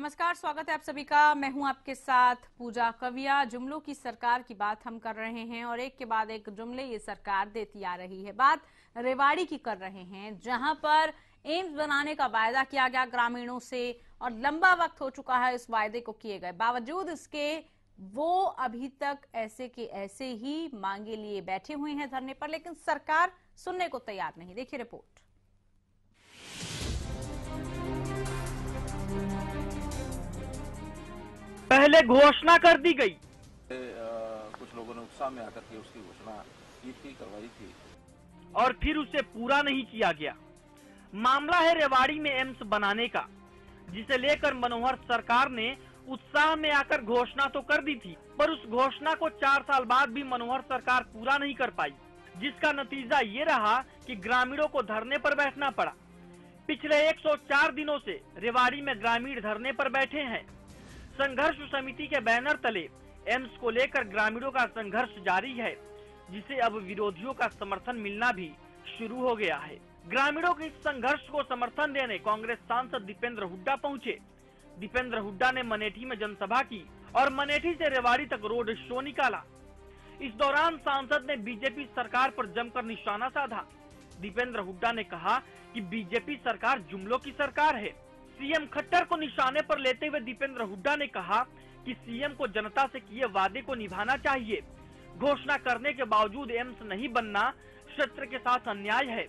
नमस्कार, स्वागत है आप सभी का। मैं हूं आपके साथ पूजा कविया। जुमलों की सरकार की बात हम कर रहे हैं और एक के बाद एक जुमले ये सरकार देती आ रही है। बात रेवाड़ी की कर रहे हैं, जहां पर एम्स बनाने का वायदा किया गया ग्रामीणों से और लंबा वक्त हो चुका है इस वायदे को किए गए। बावजूद इसके वो अभी तक ऐसे के ऐसे ही मांगे लिए बैठे हुए हैं धरने पर, लेकिन सरकार सुनने को तैयार नहीं। देखिए रिपोर्ट। पहले घोषणा कर दी गई, कुछ लोगों ने उत्साह में आकर के उसकी घोषणा की करवाई थी और फिर उसे पूरा नहीं किया गया। मामला है रेवाड़ी में एम्स बनाने का, जिसे लेकर मनोहर सरकार ने उत्साह में आकर घोषणा तो कर दी थी, पर उस घोषणा को 4 साल बाद भी मनोहर सरकार पूरा नहीं कर पाई, जिसका नतीजा ये रहा कि ग्रामीणों को धरने पर बैठना पड़ा। पिछले 104 दिनों से रेवाड़ी में ग्रामीण धरने पर बैठे हैं। संघर्ष समिति के बैनर तले एम्स को लेकर ग्रामीणों का संघर्ष जारी है, जिसे अब विरोधियों का समर्थन मिलना भी शुरू हो गया है। ग्रामीणों के इस संघर्ष को समर्थन देने कांग्रेस सांसद दीपेंद्र हुड्डा पहुंचे। दीपेंद्र हुड्डा ने मनेठी में जनसभा की और मनेठी से रेवाड़ी तक रोड शो निकाला। इस दौरान सांसद ने बीजेपी सरकार पर जमकर निशाना साधा। दीपेंद्र हुड्डा ने कहा कि बीजेपी सरकार जुमलों की सरकार है। सीएम खट्टर को निशाने पर लेते हुए दीपेंद्र हुड्डा ने कहा कि सीएम को जनता से किए वादे को निभाना चाहिए। घोषणा करने के बावजूद एम्स नहीं बनना क्षेत्र के साथ अन्याय है।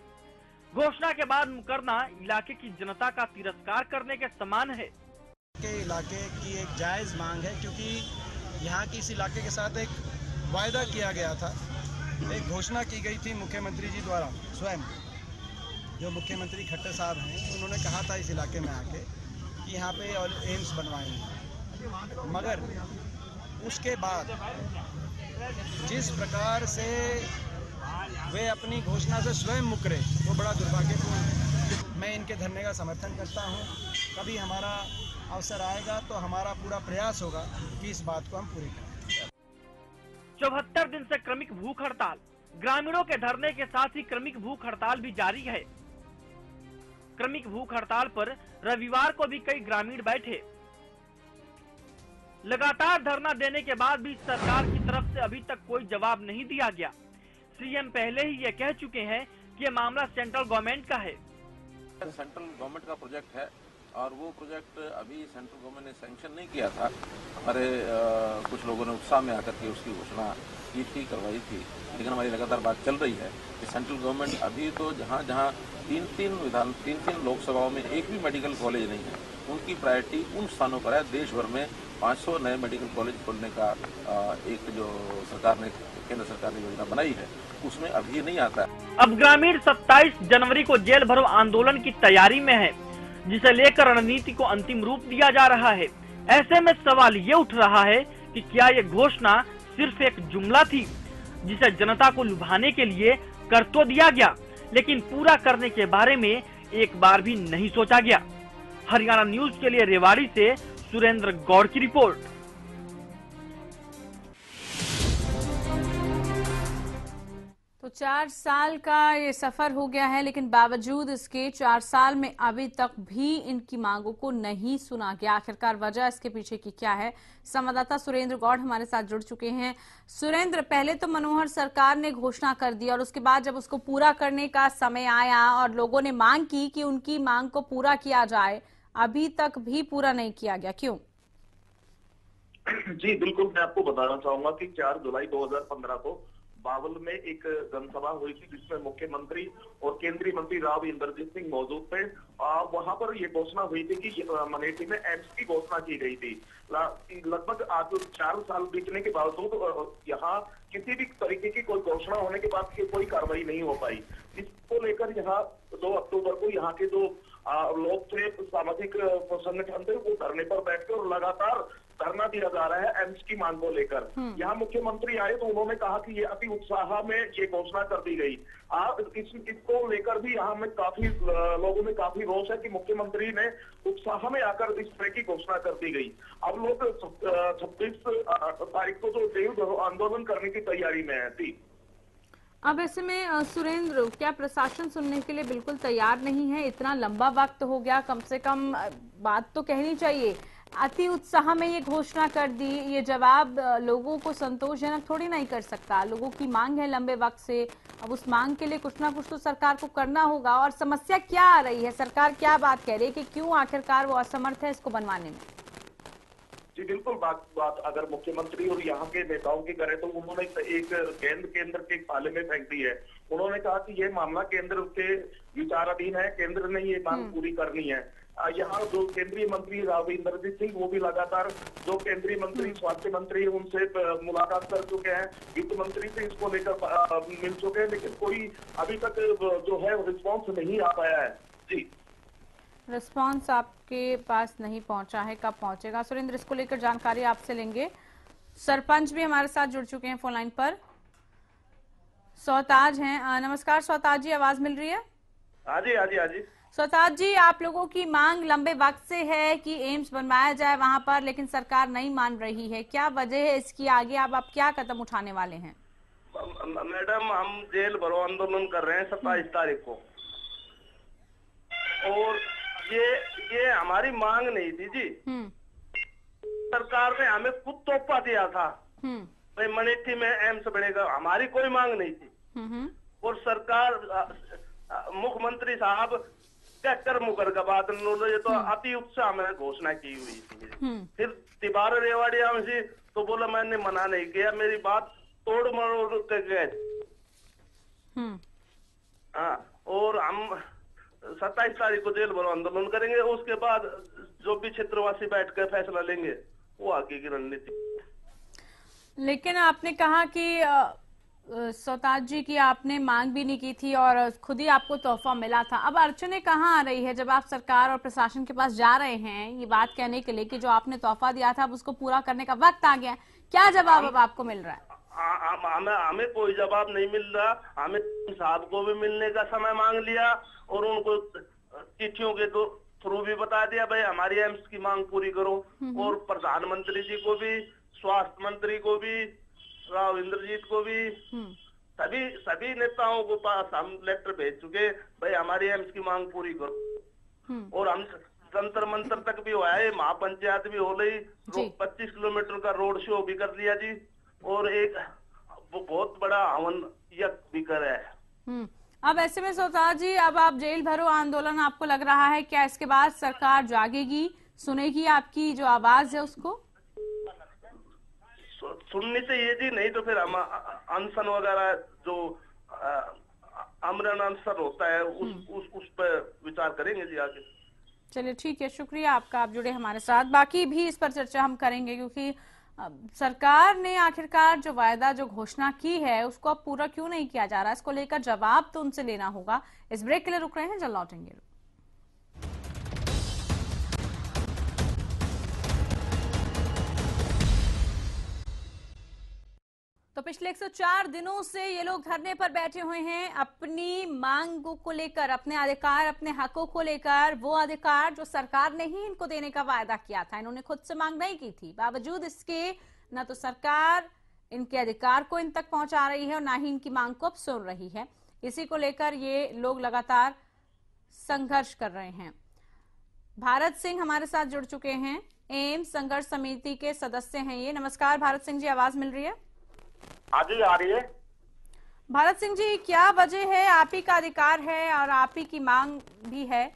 घोषणा के बाद मुकरना इलाके की जनता का तिरस्कार करने के समान है। के इलाके की एक जायज मांग है, क्योंकि यहाँ की इस इलाके के साथ एक वायदा किया गया था, एक घोषणा की गई थी मुख्यमंत्री जी द्वारा। स्वयं जो मुख्यमंत्री खट्टर साहब हैं, उन्होंने कहा था इस इलाके में आके कि यहाँ पे एम्स बनवाएंगे, मगर उसके बाद जिस प्रकार से वे अपनी घोषणा से स्वयं मुकरे, वो बड़ा दुर्भाग्यपूर्ण है। मैं इनके धरने का समर्थन करता हूँ। कभी हमारा अवसर आएगा तो हमारा पूरा प्रयास होगा कि इस बात को हम पूरी करें। 74 दिन से क्रमिक भूख हड़ताल। ग्रामीणों के धरने के साथ ही क्रमिक भूख हड़ताल भी जारी है। क्रमिक भूख हड़ताल पर रविवार को भी कई ग्रामीण बैठे। लगातार धरना देने के बाद भी सरकार की तरफ से अभी तक कोई जवाब नहीं दिया गया। सीएम पहले ही ये कह चुके हैं कि ये मामला सेंट्रल गवर्नमेंट का है। सेंट्रल गवर्नमेंट का प्रोजेक्ट है और वो प्रोजेक्ट अभी सेंट्रल गवर्नमेंट ने सैंक्शन नहीं किया था। हमारे कुछ लोगों ने उत्साह में आकर के उसकी घोषणा की करवाई थी, लेकिन हमारी लगातार बात चल रही है कि सेंट्रल गवर्नमेंट अभी तो जहाँ जहाँ तीन लोकसभाओं में एक भी मेडिकल कॉलेज नहीं है, उनकी प्रायोरिटी उन स्थानों पर है। देश भर में 500 नए मेडिकल कॉलेज खोलने का एक जो केंद्र सरकार ने योजना बनाई है, उसमें अभी नहीं आता है। अब ग्रामीण 27 जनवरी को जेल भरो आंदोलन की तैयारी में है, जिसे लेकर रणनीति को अंतिम रूप दिया जा रहा है। ऐसे में सवाल ये उठ रहा है कि क्या ये घोषणा सिर्फ एक जुमला थी, जिसे जनता को लुभाने के लिए कर तो दिया गया, लेकिन पूरा करने के बारे में एक बार भी नहीं सोचा गया। हरियाणा न्यूज के लिए रेवाड़ी से सुरेंद्र गौड़ की रिपोर्ट। तो 4 साल का ये सफर हो गया है, लेकिन बावजूद इसके 4 साल में अभी तक भी इनकी मांगों को नहीं सुना गया। आखिरकार वजह इसके पीछे की क्या है? संवाददाता सुरेंद्र गौड़ हमारे साथ जुड़ चुके हैं। सुरेंद्र, पहले तो मनोहर सरकार ने घोषणा कर दी और उसके बाद जब उसको पूरा करने का समय आया और लोगों ने मांग की कि उनकी मांग को पूरा किया जाए, अभी तक भी पूरा नहीं किया गया, क्यों? जी बिल्कुल, मैं आपको बताना चाहूंगा कि 4 जुलाई 2015 को बावल में एक जनसभा हुई थी, जिसमें मुख्यमंत्री और केंद्रीय मंत्री राव इंद्रजीत सिंह मौजूद थे। वहां पर ये घोषणा हुई थी कि मनेठी में एम्स की घोषणा की गई थी। लगभग आज 4 साल बीतने के बावजूद यहाँ किसी भी तरीके की कोई घोषणा होने के बाद कोई कार्रवाई नहीं हो पाई। इसको लेकर यहाँ 2 अक्टूबर को यहाँ के जो लोग थे, सामाजिक संगठन थे, वो धरने पर बैठे और लगातार धरना दिया जा रहा है एम्स की मांग को लेकर। यहाँ मुख्यमंत्री आए तो उन्होंने कहा कि ये अति उत्साह में ये घोषणा कर दी गई। इसको लेकर भी यहाँ में काफी लोगों में काफी रोष है कि मुख्यमंत्री ने उत्साह में आकर इस तरह की घोषणा कर दी गई। अब लोग 26 तारीख को जो जेल आंदोलन करने की तैयारी में है थी। अब ऐसे में सुरेंद्र, क्या प्रशासन सुनने के लिए बिल्कुल तैयार नहीं है? इतना लंबा वक्त हो गया, कम से कम बात तो कहनी चाहिए। अति उत्साह में ये घोषणा कर दी, ये जवाब लोगों को संतोषजनक थोड़ी नहीं कर सकता। लोगों की मांग है लंबे वक्त से, अब उस मांग के लिए कुछ ना कुछ तो सरकार को करना होगा। और समस्या क्या आ रही है, सरकार क्या बात कह रही है कि क्यों आखिरकार वो असमर्थ है इसको बनवाने में? जी बिल्कुल, बात अगर मुख्यमंत्री और यहाँ के नेताओं की करें तो उन्होंने एक गेंद केंद्र के पाले में फेंक दी है। उन्होंने कहा कि ये मामला केंद्र के विचाराधीन है, केंद्र ने ये मांग पूरी करनी है। यहाँ जो केंद्रीय मंत्री राव इंद्रजीत सिंह वो भी लगातार जो केंद्रीय मंत्री स्वास्थ्य मंत्री उनसे मुलाकात कर चुके हैं, वित्त मंत्री से इसको लेकर मिल चुके हैं, लेकिन कोई अभी तक जो है रिस्पॉन्स नहीं आ पाया है। जी, रिस्पांस आपके पास नहीं पहुंचा है, कब पहुंचेगा? सुरेंद्र, इसको लेकर जानकारी आपसे लेंगे। सरपंच भी हमारे साथ जुड़ चुके हैं फोन लाइन पर, सौताज हैं। नमस्कार सौताज जी, आवाज मिल रही है? हाँ जी, हाँ जी, हाँ जी। सौताज जी, आप लोगों की मांग लंबे वक्त से है कि एम्स बनवाया जाए वहां पर, लेकिन सरकार नहीं मान रही है, क्या वजह है इसकी? आगे आप क्या कदम उठाने वाले हैं? मैडम, हम जेल भरो आंदोलन कर रहे हैं 27 तारीख को, और ये हमारी मांग नहीं थी जी। सरकार ने हमें खुद तोहफा दिया था भाई मनेठी में एम्स बनेगा, हमारी कोई मांग नहीं थी। और सरकार मुख्यमंत्री साहब कहकर मुकर का बात उन्होंने तो अति उत्साह में घोषणा की हुई थी। फिर तिवारी रेवाड़िया में से तो बोला मैंने मना नहीं किया, मेरी बात तोड़ मरोड़ के गए। हाँ, और हम 27 तारीख को जेल भरो आंदोलन करेंगे, उसके बाद जो भी क्षेत्रवासी बैठ कर फैसला लेंगे वो आगे की रणनीति। लेकिन आपने कहा कि सौताज जी की आपने मांग भी नहीं की थी और खुद ही आपको तोहफा मिला था। अब अड़चने कहाँ आ रही है जब आप सरकार और प्रशासन के पास जा रहे हैं ये बात कहने के लिए कि जो आपने तोहफा दिया था अब उसको पूरा करने का वक्त आ गया, क्या जवाब अब आपको मिल रहा है? हमें कोई जवाब नहीं मिल रहा। हमें साहब को भी मिलने का समय मांग लिया और उनको चिट्ठियों के थ्रू भी बता दिया भाई हमारी एम्स की मांग पूरी करो। और प्रधानमंत्री जी को भी, स्वास्थ्य मंत्री को भी, राव इंद्रजीत को भी, सभी नेताओं को पास हम लेटर भेज चुके भाई हमारी एम्स की मांग पूरी करो। और हम जंतर मंतर तक भी हुआ है, महापंचायत भी हो गई, 25 किलोमीटर का रोड शो भी कर लिया जी, और एक बहुत बड़ा हवन यज्ञ भी कर है। अब ऐसे में सौताज जी, अब आप जेल भरो आंदोलन आपको लग रहा है क्या इसके बाद सरकार जागेगी, सुनेगी आपकी जो आवाज है उसको? सुननी चाहिए जी, नहीं तो फिर हम अनशन वगैरह जो आमरण अनशन होता है उस पर विचार करेंगे जी आगे। चलिए ठीक है, शुक्रिया आपका, आप जुड़े हमारे साथ। बाकी भी इस पर चर्चा हम करेंगे क्योंकि सरकार ने आखिरकार जो वायदा, जो घोषणा की है उसको अब पूरा क्यों नहीं किया जा रहा है, इसको लेकर जवाब तो उनसे लेना होगा। इस ब्रेक के लिए रुक रहे हैं, जल्द लौटेंगे। तो पिछले 104 दिनों से ये लोग धरने पर बैठे हुए हैं अपनी मांगों को लेकर, अपने अधिकार, अपने हकों को लेकर, वो अधिकार जो सरकार ने ही इनको देने का वायदा किया था। इन्होंने खुद से मांग नहीं की थी, बावजूद इसके न तो सरकार इनके अधिकार को इन तक पहुंचा रही है और ना ही इनकी मांग को अब सुन रही है। इसी को लेकर ये लोग लगातार संघर्ष कर रहे हैं। भारत सिंह हमारे साथ जुड़ चुके हैं, एम्स संघर्ष समिति के सदस्य हैं ये। नमस्कार भारत सिंह जी, आवाज मिल रही है? हाँ जी, आ रही है। भारत सिंह जी, क्या वजह है, आप ही का अधिकार है और आप ही की मांग भी है,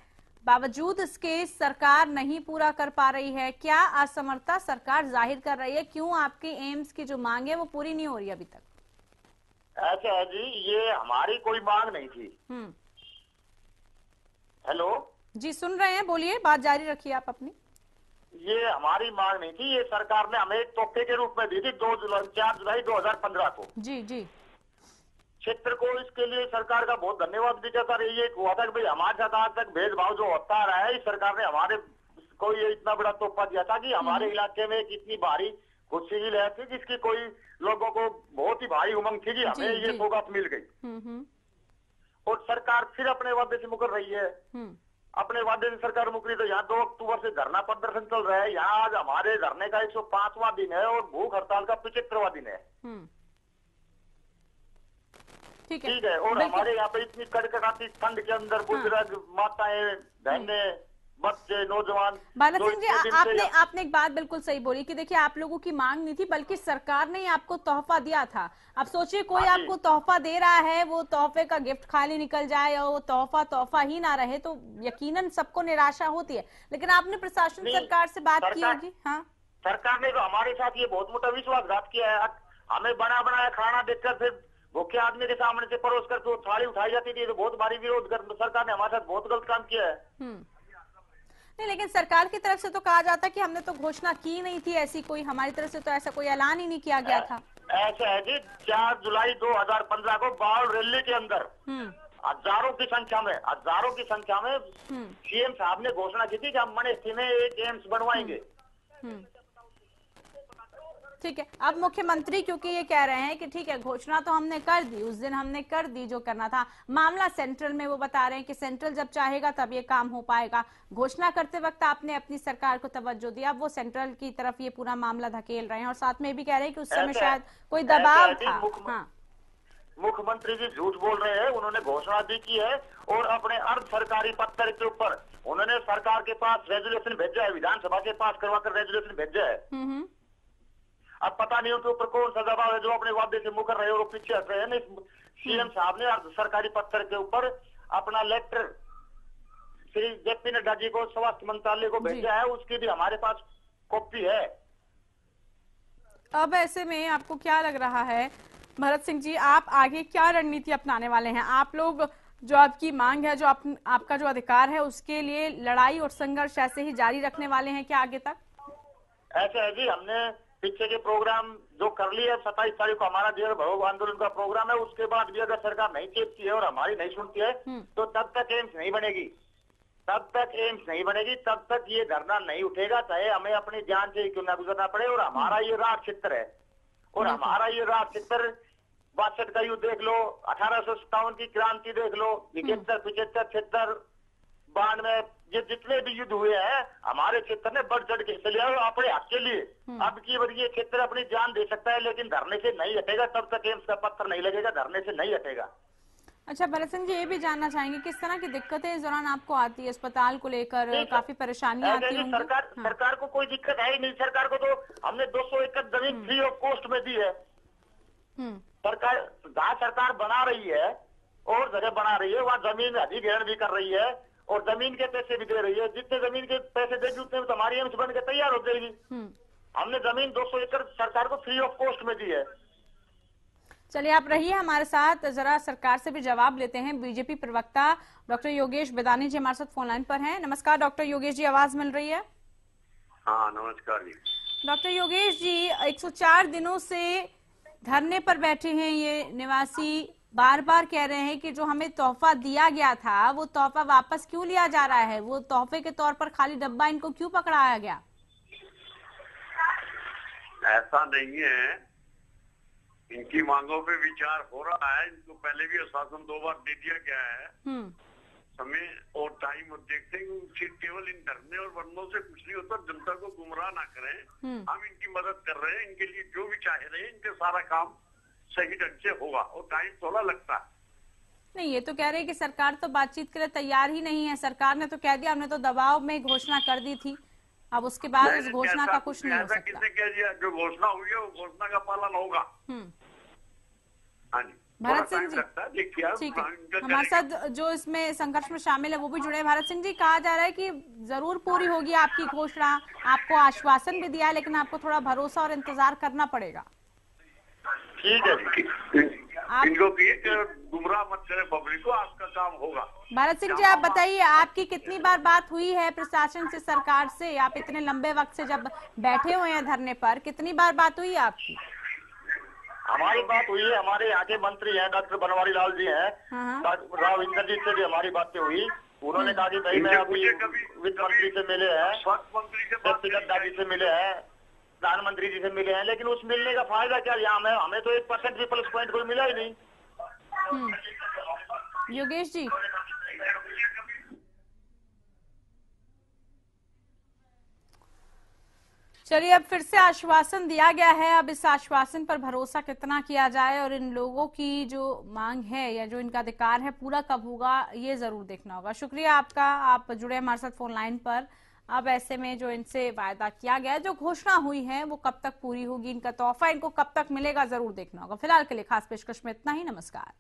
बावजूद इसके सरकार नहीं पूरा कर पा रही है? क्या असमर्थता सरकार जाहिर कर रही है? क्यों आपकी एम्स की जो मांग है वो पूरी नहीं हो रही अभी तक? ऐसा है जी, ये हमारी कोई मांग नहीं थी। हेलो जी, सुन रहे हैं, बोलिए, बात जारी रखिए आप अपनी। ये हमारी मांग नहीं थी, ये सरकार ने हमें एक तोहफे के रूप में दी थी 4 जुलाई 2015 को। जी जी। क्षेत्र को इसके लिए सरकार का बहुत धन्यवाद भी कहता रही। ये हुआ था कि भाई हमारे साथ आज तक भेदभाव जो होता आ रहा है, इस सरकार ने हमारे को ये इतना बड़ा तोहफा दिया था कि हमारे इलाके में एक इतनी भारी खुशी की लहर थी जिसकी कोई लोगों को बहुत ही भारी उमंग थी कि हमें ये सौगात मिल गई। और सरकार फिर अपने वादे से मुकर रही है। अपने वादे से सरकार मुकरी तो यहाँ 2 अक्टूबर से धरना प्रदर्शन चल रहा है। यहाँ आज हमारे धरने का 105वां दिन है और भूख हड़ताल का 75वां दिन है। ठीक है। और हमारे यहाँ पे इतनी कड़कड़ाती ठंड के अंदर बुजुर्ग, माताएं, बहनें, बच्चे नौजवान। बाला जो सिंह जी, इतने दिन से आपने एक बात बिल्कुल सही बोली कि देखिए आप लोगों की मांग नहीं थी बल्कि सरकार ने ही आपको तोहफा दिया था। अब सोचिए कोई हाँ जी। आपको तोहफा दे रहा है, वो तोहफे का गिफ्ट खाली निकल जाए और वो तोहफा ही ना रहे तो यकीनन सबको निराशा होती है। लेकिन आपने प्रशासन नहीं, सरकार से बात की सरकार- होगी। हाँ, सरकार ने तो हमारे साथ ये बहुत मोटा विश्वासघात किया है। हमें बना बनाया खाना देकर फिर भूखे आदमी के सामने से परोस कर तो थाली उठाई जाती थी, तो बहुत भारी विरोध कर सरकार ने हमारे साथ बहुत गलत काम किया है। नहीं लेकिन सरकार की तरफ से तो कहा जाता कि हमने तो घोषणा की नहीं थी ऐसी कोई, हमारी तरफ से तो ऐसा कोई ऐलान ही नहीं किया गया था। ऐसा है जी, 4 जुलाई 2015 को बाल रैली के अंदर हजारों की संख्या में सीएम साहब ने घोषणा की थी कि हम मनेठी में एक एम्स बनवाएंगे। ठीक है, अब मुख्यमंत्री क्योंकि ये कह रहे हैं कि ठीक है घोषणा तो हमने कर दी, उस दिन हमने कर दी जो करना था, मामला सेंट्रल में, वो बता रहे हैं कि सेंट्रल जब चाहेगा तब ये काम हो पाएगा। घोषणा करते वक्त आपने अपनी सरकार को तवज्जो दिया, वो सेंट्रल की तरफ ये पूरा मामला धकेल रहे हैं और साथ में भी कह रहे हैं कि उस समय शायद कोई दबाव था। हाँ, मुख्यमंत्री जी झूठ बोल रहे हैं। उन्होंने घोषणा भी की है और अपने अर्ध सरकारी पत्र के ऊपर उन्होंने सरकार के पास रेजोल्यूशन भेजा है, विधानसभा के पास करवाकर रेजोल्यूशन भेजा है। अब पता नहीं उनके ऊपर कौन सा दबाव है जो अपने वादे से मुकर रहे हैं और पीछे हट रहे हैं। सीएम साहब ने अर्ध सरकारी पत्र के ऊपर अपना लेटर श्री जेपी नड्डा जी को स्वास्थ्य मंत्रालय को भेजा है, उसकी भी हमारे पास कॉपी है। अब ऐसे में आपको क्या लग रहा है भरत सिंह जी, आप आगे क्या रणनीति अपनाने वाले हैं? आप लोग जो आपकी मांग है, जो आपका जो अधिकार है, उसके लिए लड़ाई और संघर्ष ऐसे ही जारी रखने वाले हैं क्या आगे तक? ऐसा है जी, हमने पीछे के प्रोग्राम जो कर लिया है, 27 तारीख को हमारा जो भरोग आंदोलन का प्रोग्राम है, उसके बाद भी अगर सरकार नहीं चेपती है और हमारी नहीं सुनती है तो तब तक एम्स नहीं बनेगी, तब तक ये धरना नहीं उठेगा, चाहे हमें अपनी जान से क्यों ना गुजरना पड़े। और हमारा ये राज क्षेत्र है, और हमारा ये राज क्षेत्र 62 का युद्ध देख लो, 1857 की क्रांति देख लो, 71, 75, 76, 92 ये जितने भी युद्ध हुए हैं हमारे क्षेत्र ने बढ़ चढ़ के हिस्सा लिया और अपने हक के लिए। अब की बार ये क्षेत्र अपनी जान दे सकता है लेकिन धरने से नहीं हटेगा, तब तक एम्स का पत्थर नहीं लगेगा, धरने से नहीं हटेगा। अच्छा भरत सिंह जी, ये भी जानना चाहेंगे किस तरह की दिक्कतें इस दौरान आपको आती है? अस्पताल को लेकर काफी परेशानियां आती होंगी। सरकार को कोई दिक्कत है ही नहीं। सरकार को तो हमने 200 एकड़ जमीन फ्री ऑफ कॉस्ट में दी है। सरकार बना रही है और जगह बना रही है, वहाँ जमीन अधिग्रहण भी कर रही है और जमीन के पैसे भी दे रही है। जितने जमीन के पैसे देगी उतने तो हमारी एम्स बन के तैयार हो जाएगी। हमने जमीन 200 एकड़ सरकार को फ्री ऑफ कॉस्ट में दी है। चलिए आप रहिए हमारे साथ, जरा सरकार से भी जवाब लेते हैं। बीजेपी प्रवक्ता डॉक्टर योगेश बेदानी जी हमारे साथ फोन लाइन पर हैं। नमस्कार डॉक्टर योगेश जी, आवाज मिल रही है? हाँ नमस्कार जी। डॉक्टर योगेश जी, 104 दिनों से धरने पर बैठे हैं ये निवासी, बार बार कह रहे हैं कि जो हमें तोहफा दिया गया था वो तोहफा वापस क्यों लिया जा रहा है? वो तोहफे के तौर पर खाली डब्बा इनको क्यों पकड़ाया गया? ऐसा नहीं है, इनकी मांगों पे विचार हो रहा है। इनको पहले भी आश्वासन 2 बार दे दिया गया है। समय और टाइम और देखते हैं कि केवल इन धरने और बंदों से कुछ नहीं होता। जनता को गुमराह ना करें, हम इनकी मदद कर रहे हैं। इनके लिए जो भी चाहे रहे, इनके सारा काम सही ढंग से होगा और टाइम थोड़ा लगता है। नहीं, ये तो कह रहे हैं कि सरकार तो बातचीत के लिए तैयार ही नहीं है। सरकार ने तो कह दिया, हमने तो दबाव में घोषणा कर दी थी, अब उसके बाद उस घोषणा का कुछ नहीं हो सकता। किसने कह दिया? जो घोषणा हुई है वो घोषणा का पालन होगा। हाँ जी, भारत सिंह जी, ठीक है, हमारे साथ जो इसमें संघर्ष में शामिल है वो भी जुड़े हैं। भारत सिंह जी, कहा जा रहा है कि जरूर पूरी होगी आपकी घोषणा, आपको आश्वासन भी दिया है लेकिन आपको थोड़ा भरोसा और इंतजार करना पड़ेगा। ठीक है, इनको गुमराह मत करें पब्लिक को, आपका काम होगा। भारत सिंह जी, आप बताइए, आपकी कितनी बार बात हुई है प्रशासन से, सरकार से? आप इतने लंबे वक्त से जब बैठे हुए हैं धरने पर, कितनी बार बात हुई है आपकी? हमारी बात हुई है, हमारे यहाँ के मंत्री हैं डॉक्टर बनवारी लाल जी हैं, राव इंद्रजीत से भी हमारी बातें हुई। उन्होंने कहा कि भाई मैं अभी वित्त मंत्री से मिले हैं, स्वास्थ्य मंत्री से, नड्डा जी से मिले हैं, प्रधानमंत्री जी से मिले हैं, लेकिन उस मिलने का फायदा क्या? यहाँ हमें तो 1% भी प्लस पॉइंट कोई मिला ही नहीं। योगेश जी, चलिए, अब फिर से आश्वासन दिया गया है, अब इस आश्वासन पर भरोसा कितना किया जाए और इन लोगों की जो मांग है या जो इनका अधिकार है पूरा कब होगा ये जरूर देखना होगा। शुक्रिया आपका, आप जुड़े हमारे साथ फोन लाइन पर। अब ऐसे में जो इनसे वायदा किया गया, जो घोषणा हुई है वो कब तक पूरी होगी, इनका तोहफा इनको कब तक मिलेगा, जरूर देखना होगा। फिलहाल के लिए खास पेशकश में इतना ही। नमस्कार।